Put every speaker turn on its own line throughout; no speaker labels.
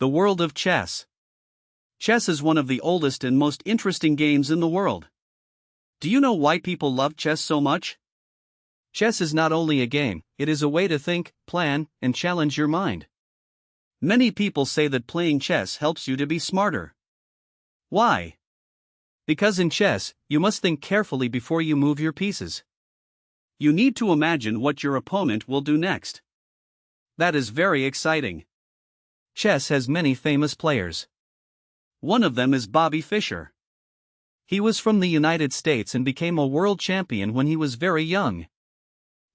The world of chess. Chess is one of the oldest and most interesting games in the world. Do you know why people love chess so much? Chess is not only a game, it is a way to think, plan, and challenge your mind. Many people say that playing chess helps you to be smarter. Why? Because in chess, you must think carefully before you move your pieces. You need to imagine what your opponent will do next. That is very exciting. Chess has many famous players. One of them is Bobby Fischer. He was from the United States and became a world champion when he was very young.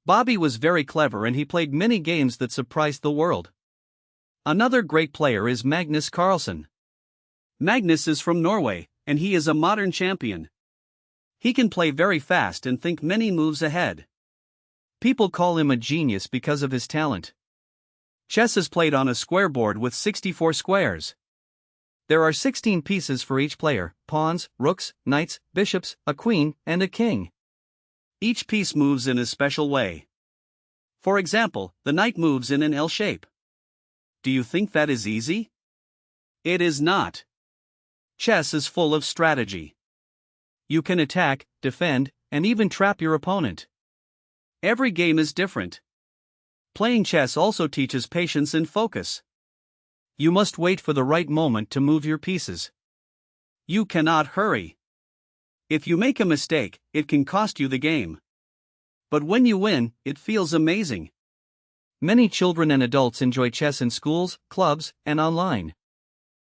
Bobby was very clever and he played many games that surprised the world. Another great player is Magnus Carlsen. Magnus is from Norway, and he is a modern champion. He can play very fast and think many moves ahead. People call him a genius because of his talent. Chess is played on a square board with 64 squares. There are 16 pieces for each player: pawns, rooks, knights, bishops, a queen, and a king. Each piece moves in a special way. For example, the knight moves in an L shape. Do you think that is easy? It is not. Chess is full of strategy. You can attack, defend, and even trap your opponent. Every game is different. Playing chess also teaches patience and focus. You must wait for the right moment to move your pieces. You cannot hurry. If you make a mistake, it can cost you the game. But when you win, it feels amazing. Many children and adults enjoy chess in schools, clubs, and online.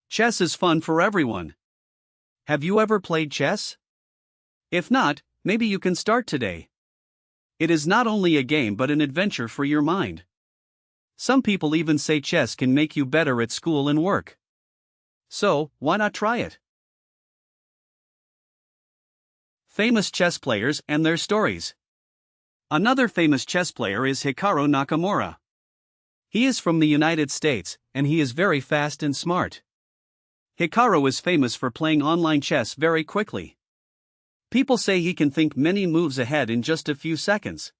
Chess is fun for everyone. Have you ever played chess? If not, maybe you can start today. It is not only a game but an adventure for your mind. Some people even say chess can make you better at school and work. So, why not try it? Famous chess players and their stories. Another famous chess player is Hikaru Nakamura. He is from the United States, and he is very fast and smart. Hikaru is famous for playing online chess very quickly. People say he can think many moves ahead in just a few seconds.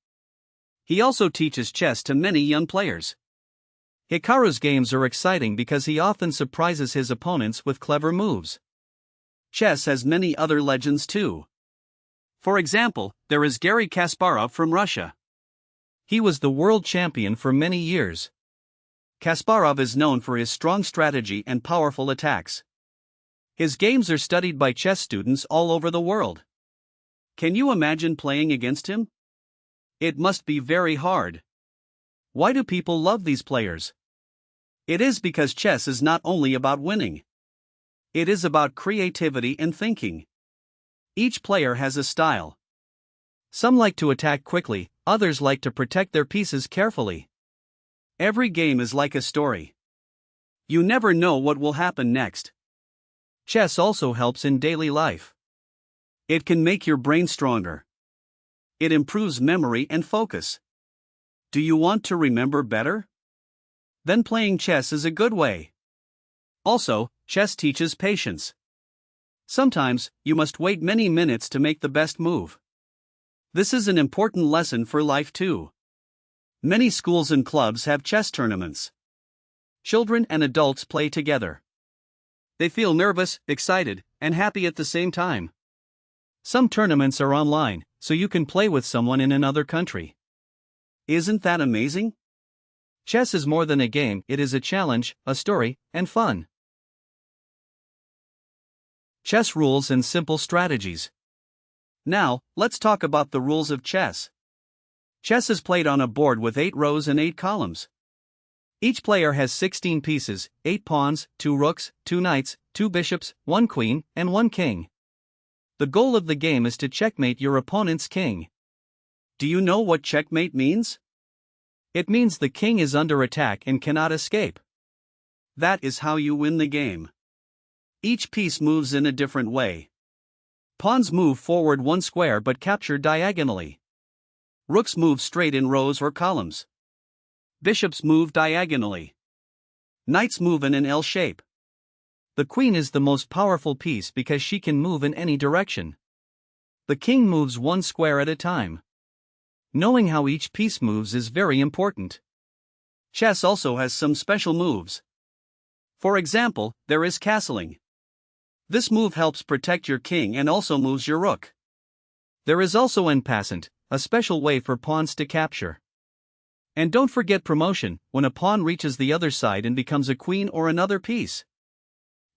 He also teaches chess to many young players. Hikaru's games are exciting because he often surprises his opponents with clever moves. Chess has many other legends too. For example, there is Garry Kasparov from Russia. He was the world champion for many years. Kasparov is known for his strong strategy and powerful attacks. His games are studied by chess students all over the world. Can you imagine playing against him? It must be very hard. Why do people love these players? It is because chess is not only about winning. It is about creativity and thinking. Each player has a style. Some like to attack quickly, others like to protect their pieces carefully. Every game is like a story. You never know what will happen next. Chess also helps in daily life. It can make your brain stronger. It improves memory and focus. Do you want to remember better? Then playing chess is a good way. Also, chess teaches patience. Sometimes, you must wait many minutes to make the best move. This is an important lesson for life too. Many schools and clubs have chess tournaments. Children and adults play together. They feel nervous, excited, and happy at the same time. Some tournaments are online, so you can play with someone in another country. Isn't that amazing? Chess is more than a game, it is a challenge, a story, and fun. Chess rules and simple strategies. Now, let's talk about the rules of chess. Chess is played on a board with 8 rows and 8 columns. Each player has 16 pieces, 8 pawns, 2 rooks, 2 knights, 2 bishops, 1 queen, and 1 king. The goal of the game is to checkmate your opponent's king. Do you know what checkmate means? It means the king is under attack and cannot escape. That is how you win the game. Each piece moves in a different way. Pawns move forward 1 square but capture diagonally. Rooks move straight in rows or columns. Bishops move diagonally. Knights move in an L shape. The queen is the most powerful piece because she can move in any direction. The king moves 1 square at a time. Knowing how each piece moves is very important. Chess also has some special moves. For example, there is castling. This move helps protect your king and also moves your rook. There is also en passant, a special way for pawns to capture. And don't forget promotion, when a pawn reaches the other side and becomes a queen or another piece.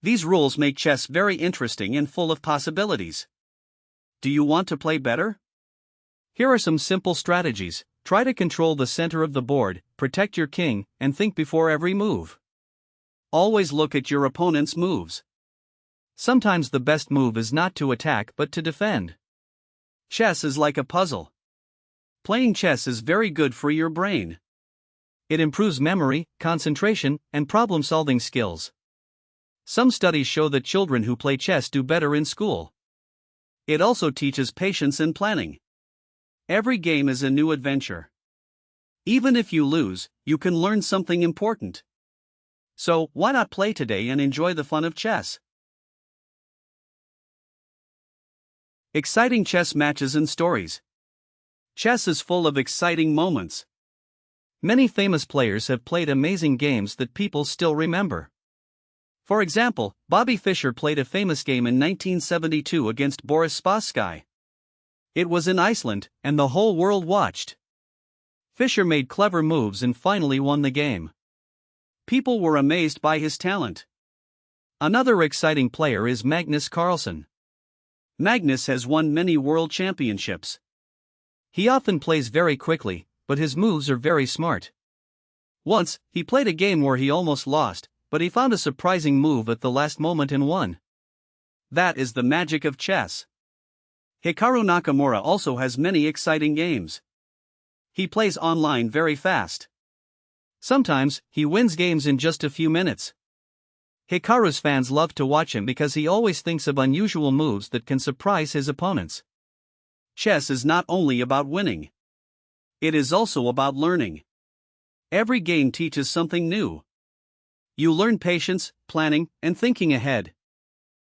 These rules make chess very interesting and full of possibilities. Do you want to play better? Here are some simple strategies. Try to control the center of the board, protect your king, and think before every move. Always look at your opponent's moves. Sometimes the best move is not to attack but to defend. Chess is like a puzzle. Playing chess is very good for your brain. It improves memory, concentration, and problem-solving skills. Some studies show that children who play chess do better in school. It also teaches patience and planning. Every game is a new adventure. Even if you lose, you can learn something important. So, why not play today and enjoy the fun of chess? Exciting chess matches and stories. Chess is full of exciting moments. Many famous players have played amazing games that people still remember. For example, Bobby Fischer played a famous game in 1972 against Boris Spassky. It was in Iceland, and the whole world watched. Fischer made clever moves and finally won the game. People were amazed by his talent. Another exciting player is Magnus Carlsen. Magnus has won many world championships. He often plays very quickly, but his moves are very smart. Once, he played a game where he almost lost, but he found a surprising move at the last moment and won. That is the magic of chess. Hikaru Nakamura also has many exciting games. He plays online very fast. Sometimes, he wins games in just a few minutes. Hikaru's fans love to watch him because he always thinks of unusual moves that can surprise his opponents. Chess is not only about winning. It is also about learning. Every game teaches something new. You learn patience, planning, and thinking ahead.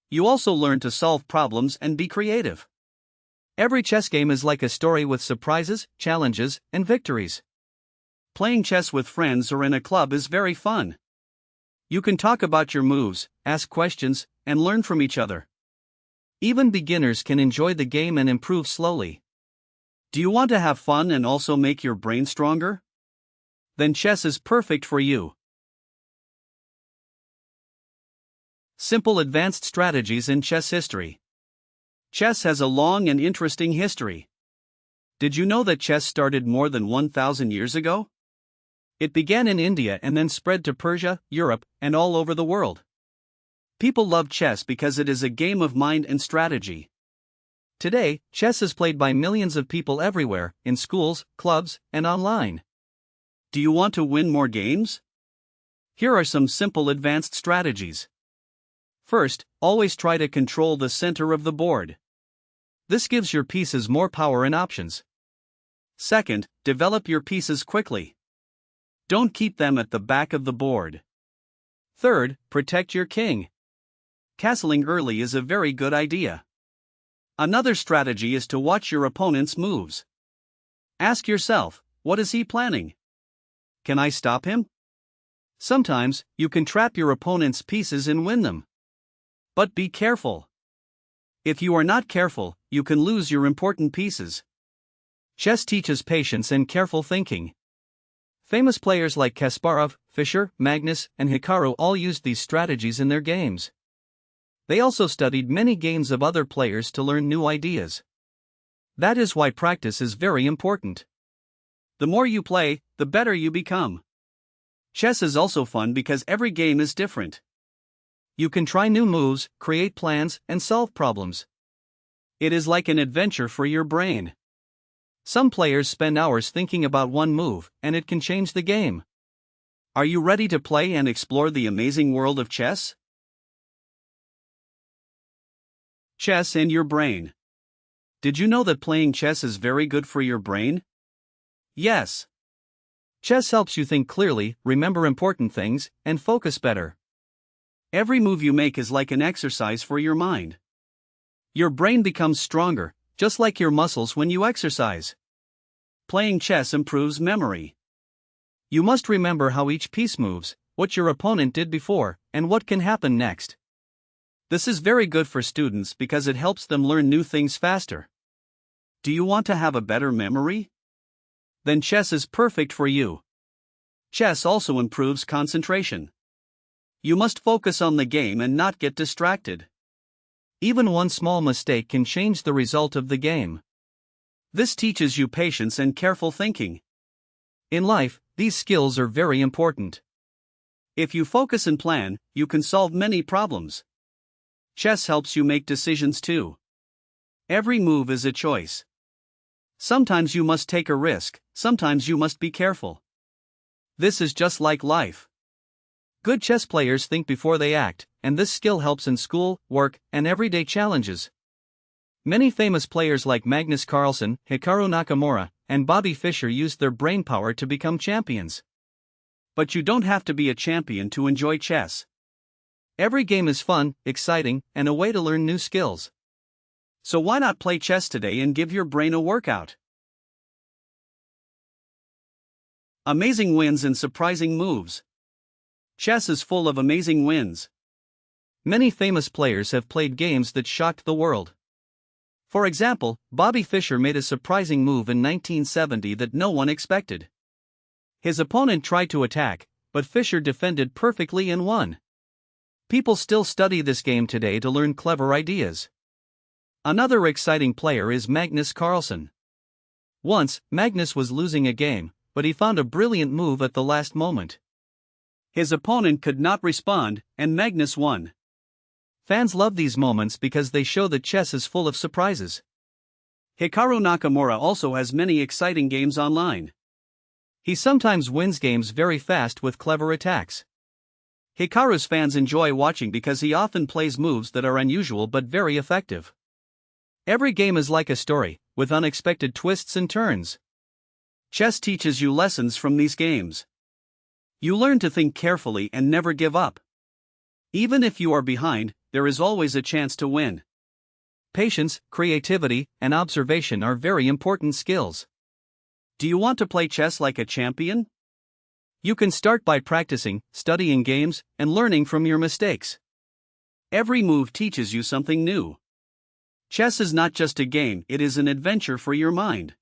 You also learn to solve problems and be creative. Every chess game is like a story with surprises, challenges, and victories. Playing chess with friends or in a club is very fun. You can talk about your moves, ask questions, and learn from each other. Even beginners can enjoy the game and improve slowly. Do you want to have fun and also make your brain stronger? Then chess is perfect for you. Simple advanced strategies in chess history. Chess has a long and interesting history. Did you know that chess started more than 1,000 years ago? It began in India and then spread to Persia, Europe, and all over the world. People love chess because it is a game of mind and strategy. Today, chess is played by millions of people everywhere, in schools, clubs, and online. Do you want to win more games? Here are some simple advanced strategies. First, always try to control the center of the board. This gives your pieces more power and options. Second, develop your pieces quickly. Don't keep them at the back of the board. Third, protect your king. Castling early is a very good idea. Another strategy is to watch your opponent's moves. Ask yourself, what is he planning? Can I stop him? Sometimes, you can trap your opponent's pieces and win them. But be careful. If you are not careful, you can lose your important pieces. Chess teaches patience and careful thinking. Famous players like Kasparov, Fischer, Magnus, and Hikaru all used these strategies in their games. They also studied many games of other players to learn new ideas. That is why practice is very important. The more you play, the better you become. Chess is also fun because every game is different. You can try new moves, create plans, and solve problems. It is like an adventure for your brain. Some players spend hours thinking about one move, and it can change the game. Are you ready to play and explore the amazing world of chess? Chess and your brain. Did you know that playing chess is very good for your brain? Yes. Chess helps you think clearly, remember important things, and focus better. Every move you make is like an exercise for your mind. Your brain becomes stronger, just like your muscles when you exercise. Playing chess improves memory. You must remember how each piece moves, what your opponent did before, and what can happen next. This is very good for students because it helps them learn new things faster. Do you want to have a better memory? Then chess is perfect for you. Chess also improves concentration. You must focus on the game and not get distracted. Even one small mistake can change the result of the game. This teaches you patience and careful thinking. In life, these skills are very important. If you focus and plan, you can solve many problems. Chess helps you make decisions too. Every move is a choice. Sometimes you must take a risk, sometimes you must be careful. This is just like life. Good chess players think before they act, and this skill helps in school, work, and everyday challenges. Many famous players like Magnus Carlsen, Hikaru Nakamura, and Bobby Fischer used their brainpower to become champions. But you don't have to be a champion to enjoy chess. Every game is fun, exciting, and a way to learn new skills. So why not play chess today and give your brain a workout? Amazing wins and surprising moves. Chess is full of amazing wins. Many famous players have played games that shocked the world. For example, Bobby Fischer made a surprising move in 1970 that no one expected. His opponent tried to attack, but Fischer defended perfectly and won. People still study this game today to learn clever ideas. Another exciting player is Magnus Carlsen. Once, Magnus was losing a game, but he found a brilliant move at the last moment. His opponent could not respond, and Magnus won. Fans love these moments because they show that chess is full of surprises. Hikaru Nakamura also has many exciting games online. He sometimes wins games very fast with clever attacks. Hikaru's fans enjoy watching because he often plays moves that are unusual but very effective. Every game is like a story, with unexpected twists and turns. Chess teaches you lessons from these games. You learn to think carefully and never give up. Even if you are behind, there is always a chance to win. Patience, creativity, and observation are very important skills. Do you want to play chess like a champion? You can start by practicing, studying games, and learning from your mistakes. Every move teaches you something new. Chess is not just a game, it is an adventure for your mind.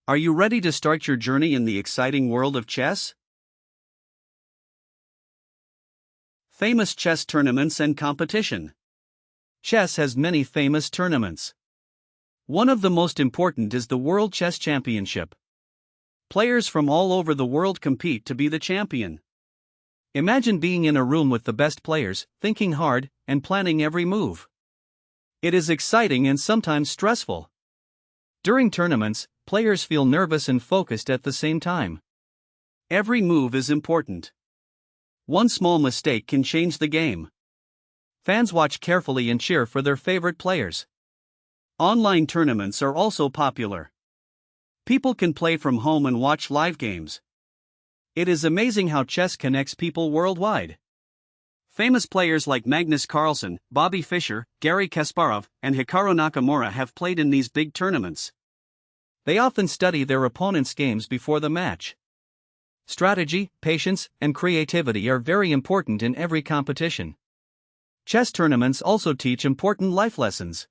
Are you ready to start your journey in the exciting world of chess? Famous chess tournaments and competition. Chess has many famous tournaments. One of the most important is the World Chess Championship. Players from all over the world compete to be the champion. Imagine being in a room with the best players, thinking hard, and planning every move. It is exciting and sometimes stressful. During tournaments, players feel nervous and focused at the same time. Every move is important. One small mistake can change the game. Fans watch carefully and cheer for their favorite players. Online tournaments are also popular. People can play from home and watch live games. It is amazing how chess connects people worldwide. Famous players like Magnus Carlsen, Bobby Fischer, Garry Kasparov, and Hikaru Nakamura have played in these big tournaments. They often study their opponent's games before the match. Strategy, patience, and creativity are very important in every competition. Chess tournaments also teach important life lessons.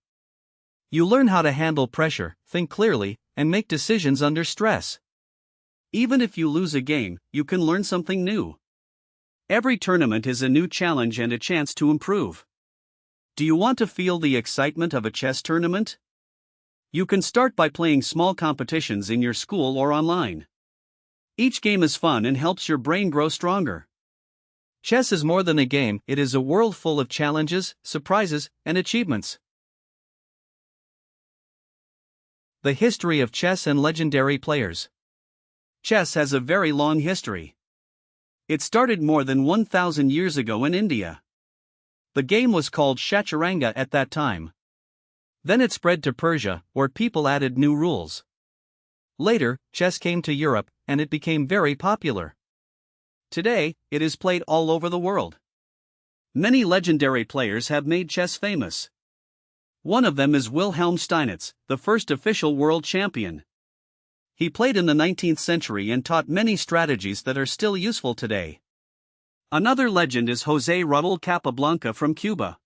You learn how to handle pressure, think clearly, and make decisions under stress. Even if you lose a game, you can learn something new. Every tournament is a new challenge and a chance to improve. Do you want to feel the excitement of a chess tournament? You can start by playing small competitions in your school or online. Each game is fun and helps your brain grow stronger. Chess is more than a game, it is a world full of challenges, surprises, and achievements. The history of chess and legendary players. Chess has a very long history. It started more than 1,000 years ago in India. The game was called Chaturanga at that time. Then it spread to Persia, where people added new rules. Later, chess came to Europe, and it became very popular. Today, it is played all over the world. Many legendary players have made chess famous. One of them is Wilhelm Steinitz, the first official world champion. He played in the 19th century and taught many strategies that are still useful today. Another legend is José Raúl Capablanca from Cuba.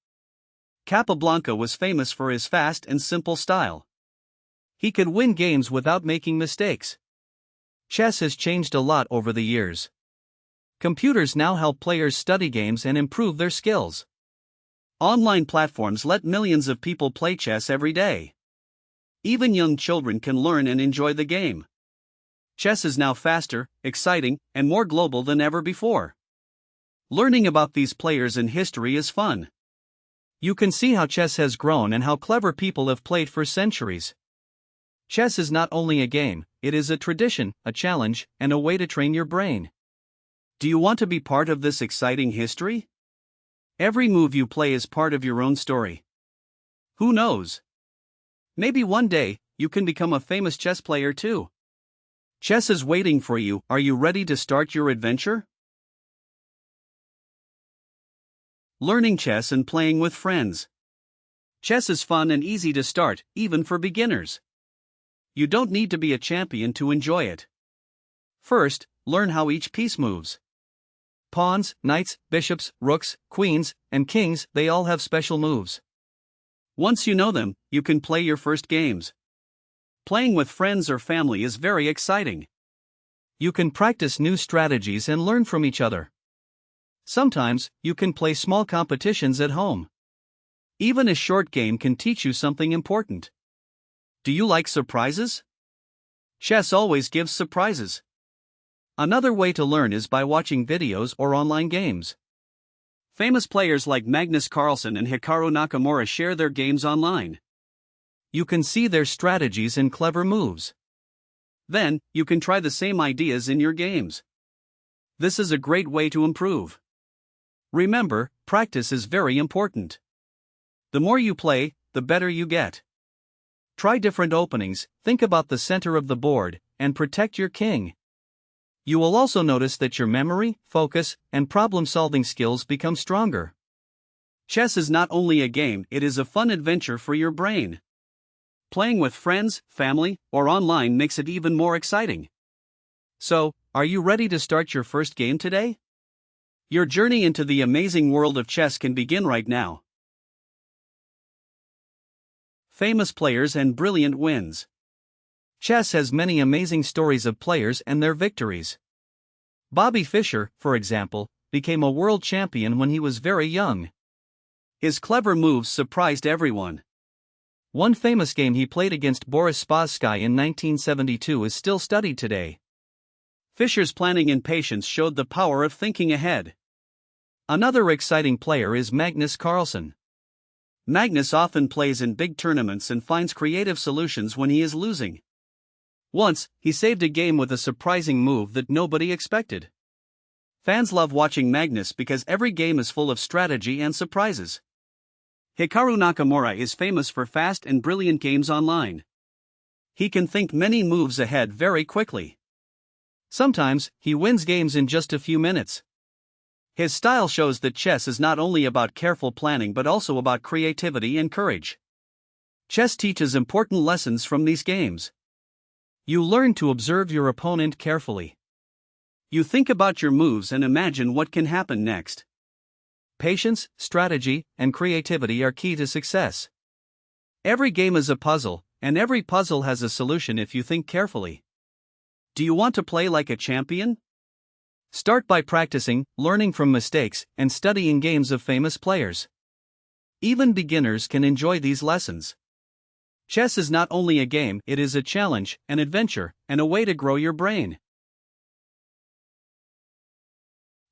Capablanca was famous for his fast and simple style. He could win games without making mistakes. Chess has changed a lot over the years. Computers now help players study games and improve their skills. Online platforms let millions of people play chess every day. Even young children can learn and enjoy the game. Chess is now faster, exciting, and more global than ever before. Learning about these players and history is fun. You can see how chess has grown and how clever people have played for centuries. Chess is not only a game, it is a tradition, a challenge, and a way to train your brain. Do you want to be part of this exciting history? Every move you play is part of your own story. Who knows? Maybe one day, you can become a famous chess player too. Chess is waiting for you. Are you ready to start your adventure? Learning chess and playing with friends. Chess is fun and easy to start, even for beginners. You don't need to be a champion to enjoy it. First, learn how each piece moves. Pawns, knights, bishops, rooks, queens, and kings, they all have special moves. Once you know them, you can play your first games. Playing with friends or family is very exciting. You can practice new strategies and learn from each other. Sometimes, you can play small competitions at home. Even a short game can teach you something important. Do you like surprises? Chess always gives surprises. Another way to learn is by watching videos or online games. Famous players like Magnus Carlsen and Hikaru Nakamura share their games online. You can see their strategies and clever moves. Then, you can try the same ideas in your games. This is a great way to improve. Remember, practice is very important. The more you play, the better you get. Try different openings, think about the center of the board, and protect your king. You will also notice that your memory, focus, and problem-solving skills become stronger. Chess is not only a game, it is a fun adventure for your brain. Playing with friends, family, or online makes it even more exciting. So, are you ready to start your first game today? Your journey into the amazing world of chess can begin right now. Famous players and brilliant wins. Chess has many amazing stories of players and their victories. Bobby Fischer, for example, became a world champion when he was very young. His clever moves surprised everyone. One famous game he played against Boris Spassky in 1972 is still studied today. Fischer's planning and patience showed the power of thinking ahead. Another exciting player is Magnus Carlsen. Magnus often plays in big tournaments and finds creative solutions when he is losing. Once, he saved a game with a surprising move that nobody expected. Fans love watching Magnus because every game is full of strategy and surprises. Hikaru Nakamura is famous for fast and brilliant games online. He can think many moves ahead very quickly. Sometimes, he wins games in just a few minutes. His style shows that chess is not only about careful planning but also about creativity and courage. Chess teaches important lessons from these games. You learn to observe your opponent carefully. You think about your moves and imagine what can happen next. Patience, strategy, and creativity are key to success. Every game is a puzzle, and every puzzle has a solution if you think carefully. Do you want to play like a champion? Start by practicing, learning from mistakes, and studying games of famous players. Even beginners can enjoy these lessons. Chess is not only a game, it is a challenge, an adventure, and a way to grow your brain.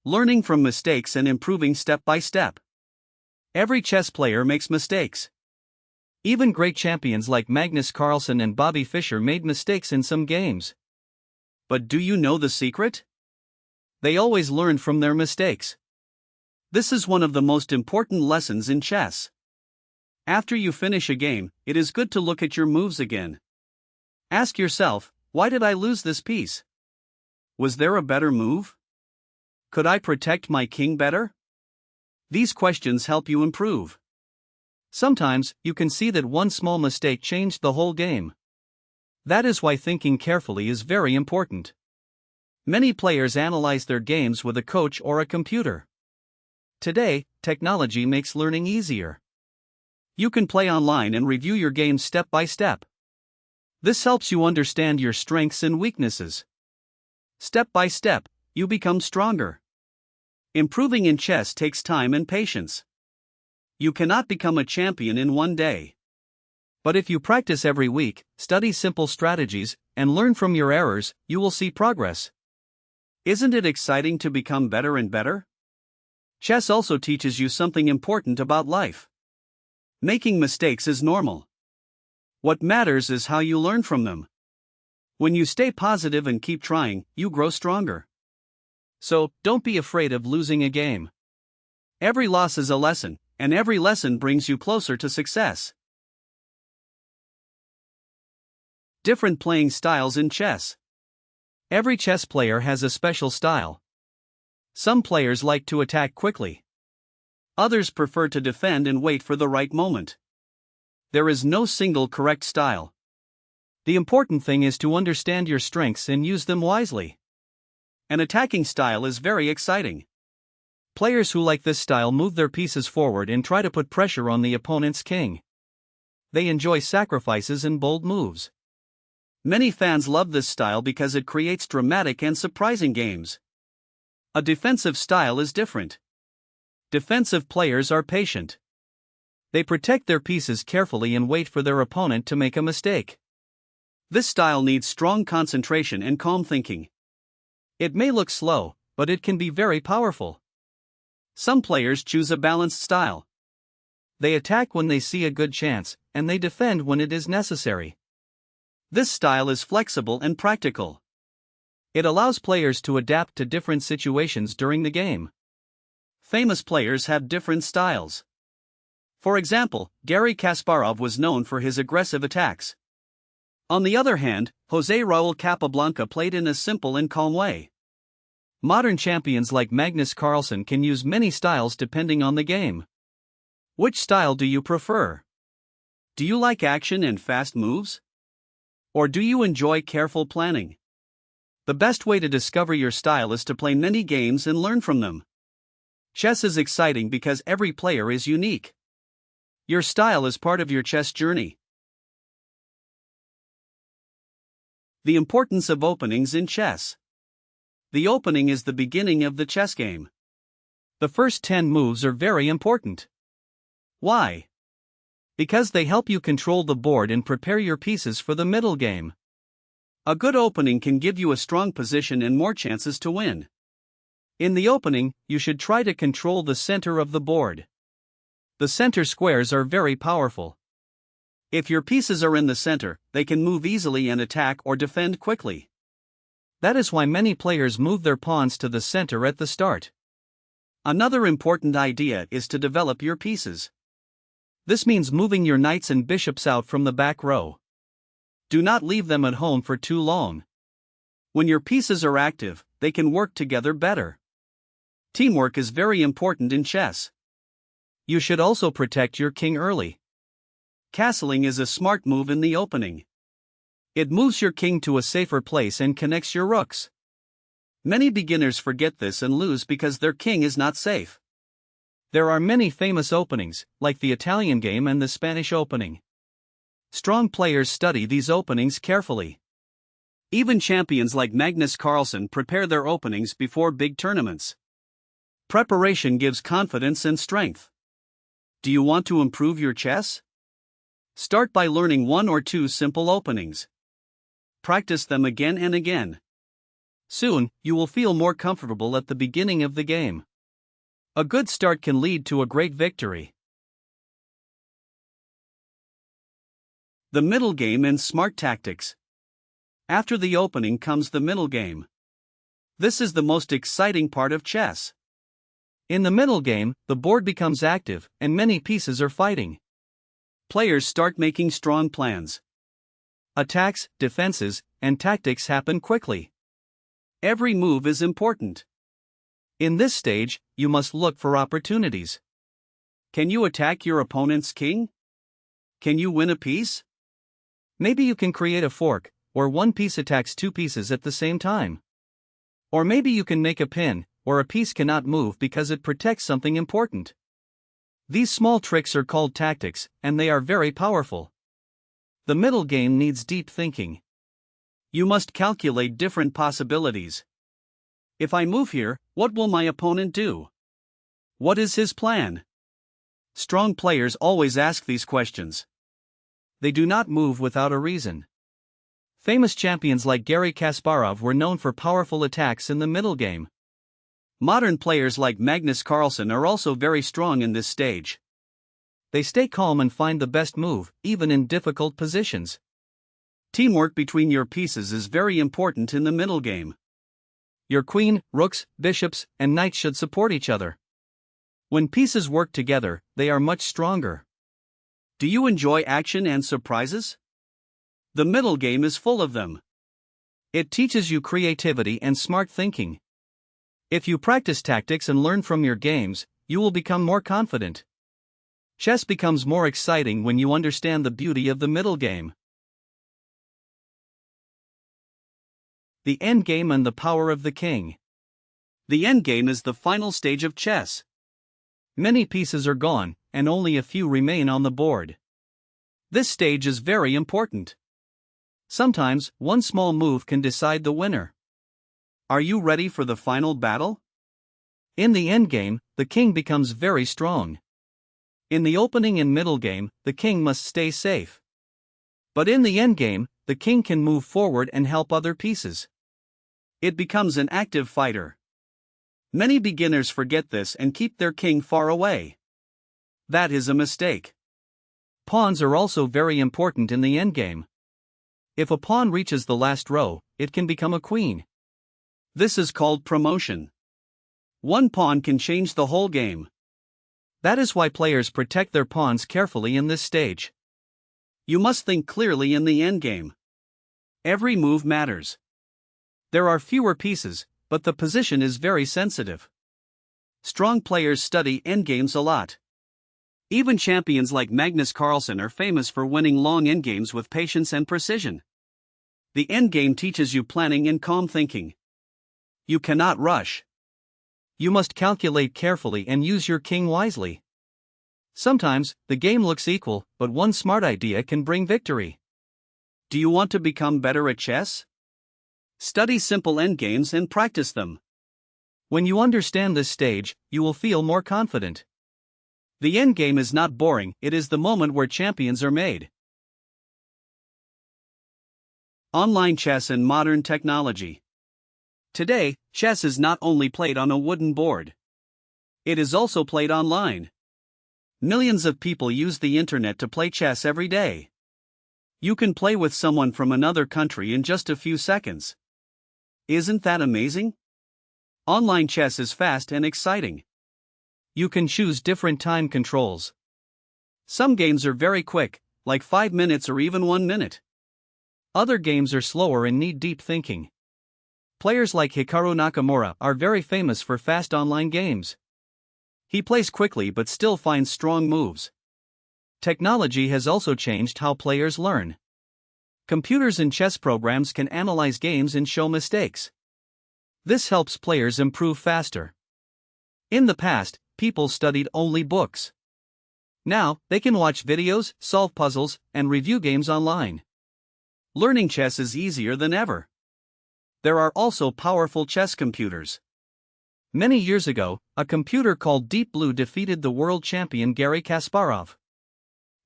Learning from mistakes and improving step by step. Every chess player makes mistakes. Even great champions like Magnus Carlsen and Bobby Fischer made mistakes in some games. But do you know the secret? They always learn from their mistakes. This is one of the most important lessons in chess. After you finish a game, it is good to look at your moves again. Ask yourself, why did I lose this piece? Was there a better move? Could I protect my king better? These questions help you improve. Sometimes, you can see that one small mistake changed the whole game. That is why thinking carefully is very important. Many players analyze their games with a coach or a computer. Today, technology makes learning easier. You can play online and review your game step by step. This helps you understand your strengths and weaknesses. Step by step, you become stronger. Improving in chess takes time and patience. You cannot become a champion in one day. But if you practice every week, study simple strategies, and learn from your errors, you will see progress. Isn't it exciting to become better and better? Chess also teaches you something important about life. Making mistakes is normal. What matters is how you learn from them. When you stay positive and keep trying, you grow stronger. So, don't be afraid of losing a game. Every loss is a lesson, and every lesson brings you closer to success. Different playing styles in chess. Every chess player has a special style. Some players like to attack quickly. Others prefer to defend and wait for the right moment. There is no single correct style. The important thing is to understand your strengths and use them wisely. An attacking style is very exciting. Players who like this style move their pieces forward and try to put pressure on the opponent's king. They enjoy sacrifices and bold moves. Many fans love this style because it creates dramatic and surprising games. A defensive style is different. Defensive players are patient. They protect their pieces carefully and wait for their opponent to make a mistake. This style needs strong concentration and calm thinking. It may look slow, but it can be very powerful. Some players choose a balanced style. They attack when they see a good chance, and they defend when it is necessary. This style is flexible and practical. It allows players to adapt to different situations during the game. Famous players have different styles. For example, Garry Kasparov was known for his aggressive attacks. On the other hand, José Raúl Capablanca played in a simple and calm way. Modern champions like Magnus Carlsen can use many styles depending on the game. Which style do you prefer? Do you like action and fast moves? Or do you enjoy careful planning? The best way to discover your style is to play many games and learn from them. Chess is exciting because every player is unique. Your style is part of your chess journey. The importance of openings in chess. The opening is the beginning of the chess game. The first 10 moves are very important. Why? Because they help you control the board and prepare your pieces for the middle game. A good opening can give you a strong position and more chances to win. In the opening, you should try to control the center of the board. The center squares are very powerful. If your pieces are in the center, they can move easily and attack or defend quickly. That is why many players move their pawns to the center at the start. Another important idea is to develop your pieces. This means moving your knights and bishops out from the back row. Do not leave them at home for too long. When your pieces are active, they can work together better. Teamwork is very important in chess. You should also protect your king early. Castling is a smart move in the opening. It moves your king to a safer place and connects your rooks. Many beginners forget this and lose because their king is not safe. There are many famous openings, like the Italian game and the Spanish opening. Strong players study these openings carefully. Even champions like Magnus Carlsen prepare their openings before big tournaments. Preparation gives confidence and strength. Do you want to improve your chess? Start by learning 1 or 2 simple openings. Practice them again and again. Soon, you will feel more comfortable at the beginning of the game. A good start can lead to a great victory. The middle game and smart tactics. After the opening comes the middle game. This is the most exciting part of chess. In the middle game, the board becomes active, and many pieces are fighting. Players start making strong plans. Attacks, defenses, and tactics happen quickly. Every move is important. In this stage, you must look for opportunities. Can you attack your opponent's king? Can you win a piece? Maybe you can create a fork, where one piece attacks 2 pieces at the same time. Or maybe you can make a pin, or a piece cannot move because it protects something important. These small tricks are called tactics, and they are very powerful. The middle game needs deep thinking. You must calculate different possibilities. If I move here, what will my opponent do? What is his plan? Strong players always ask these questions. They do not move without a reason. Famous champions like Garry Kasparov were known for powerful attacks in the middle game. Modern players like Magnus Carlsen are also very strong in this stage. They stay calm and find the best move, even in difficult positions. Teamwork between your pieces is very important in the middle game. Your queen, rooks, bishops, and knights should support each other. When pieces work together, they are much stronger. Do you enjoy action and surprises? The middle game is full of them. It teaches you creativity and smart thinking. If you practice tactics and learn from your games, you will become more confident. Chess becomes more exciting when you understand the beauty of the middle game. The endgame and the power of the king. The endgame is the final stage of chess. Many pieces are gone, and only a few remain on the board. This stage is very important. Sometimes, one small move can decide the winner. Are you ready for the final battle? In the endgame, the king becomes very strong. In the opening and middle game, the king must stay safe. But in the endgame, the king can move forward and help other pieces. It becomes an active fighter. Many beginners forget this and keep their king far away. That is a mistake. Pawns are also very important in the endgame. If a pawn reaches the last row, it can become a queen. This is called promotion. One pawn can change the whole game. That is why players protect their pawns carefully in this stage. You must think clearly in the endgame. Every move matters. There are fewer pieces, but the position is very sensitive. Strong players study endgames a lot. Even champions like Magnus Carlsen are famous for winning long endgames with patience and precision. The endgame teaches you planning and calm thinking. You cannot rush. You must calculate carefully and use your king wisely. Sometimes, the game looks equal, but one smart idea can bring victory. Do you want to become better at chess? Study simple endgames and practice them. When you understand this stage, you will feel more confident. The endgame is not boring, it is the moment where champions are made. Online chess and modern technology. Today, chess is not only played on a wooden board. It is also played online. Millions of people use the internet to play chess every day. You can play with someone from another country in just a few seconds. Isn't that amazing? Online chess is fast and exciting. You can choose different time controls. Some games are very quick, like 5 minutes or even 1 minute. Other games are slower and need deep thinking. Players like Hikaru Nakamura are very famous for fast online games. He plays quickly but still finds strong moves. Technology has also changed how players learn. Computers and chess programs can analyze games and show mistakes. This helps players improve faster. In the past, people studied only books. Now, they can watch videos, solve puzzles, and review games online. Learning chess is easier than ever. There are also powerful chess computers. Many years ago, a computer called Deep Blue defeated the world champion Garry Kasparov.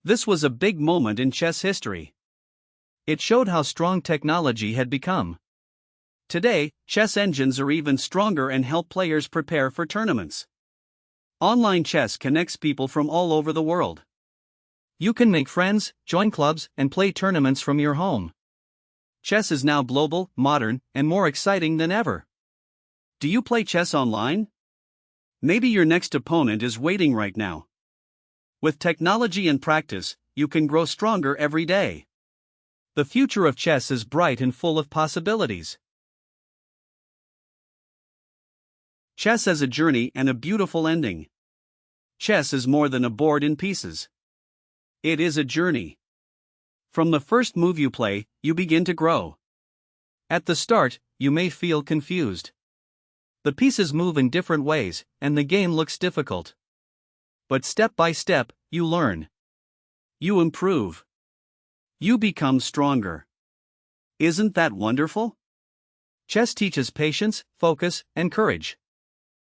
This was a big moment in chess history. It showed how strong technology had become. Today, chess engines are even stronger and help players prepare for tournaments. Online chess connects people from all over the world. You can make friends, join clubs, and play tournaments from your home. Chess is now global, modern, and more exciting than ever. Do you play chess online? Maybe your next opponent is waiting right now. With technology and practice, you can grow stronger every day. The future of chess is bright and full of possibilities. Chess as a journey and a beautiful ending. Chess is more than a board in pieces. It is a journey. From the first move you play, you begin to grow. At the start, you may feel confused. The pieces move in different ways, and the game looks difficult. But step by step, you learn. You improve. You become stronger. Isn't that wonderful? Chess teaches patience, focus, and courage.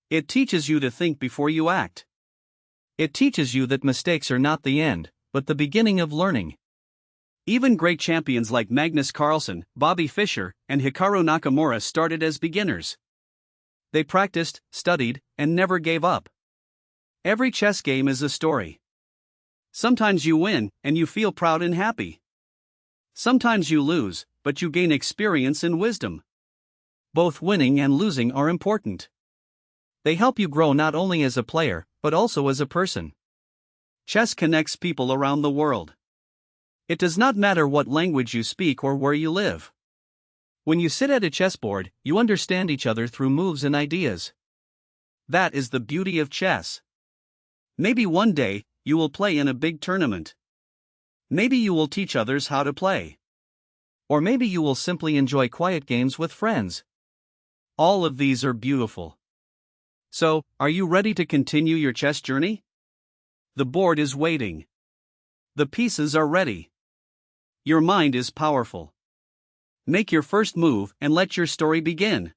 It teaches you to think before you act. It teaches you that mistakes are not the end, but the beginning of learning. Even great champions like Magnus Carlsen, Bobby Fischer, and Hikaru Nakamura started as beginners. They practiced, studied, and never gave up. Every chess game is a story. Sometimes you win, and you feel proud and happy. Sometimes you lose, but you gain experience and wisdom. Both winning and losing are important. They help you grow not only as a player, but also as a person. Chess connects people around the world. It does not matter what language you speak or where you live. When you sit at a chessboard, you understand each other through moves and ideas. That is the beauty of chess. Maybe one day, you will play in a big tournament. Maybe you will teach others how to play. Or maybe you will simply enjoy quiet games with friends. All of these are beautiful. So, are you ready to continue your chess journey? The board is waiting. The pieces are ready. Your mind is powerful. Make your first move and let your story begin.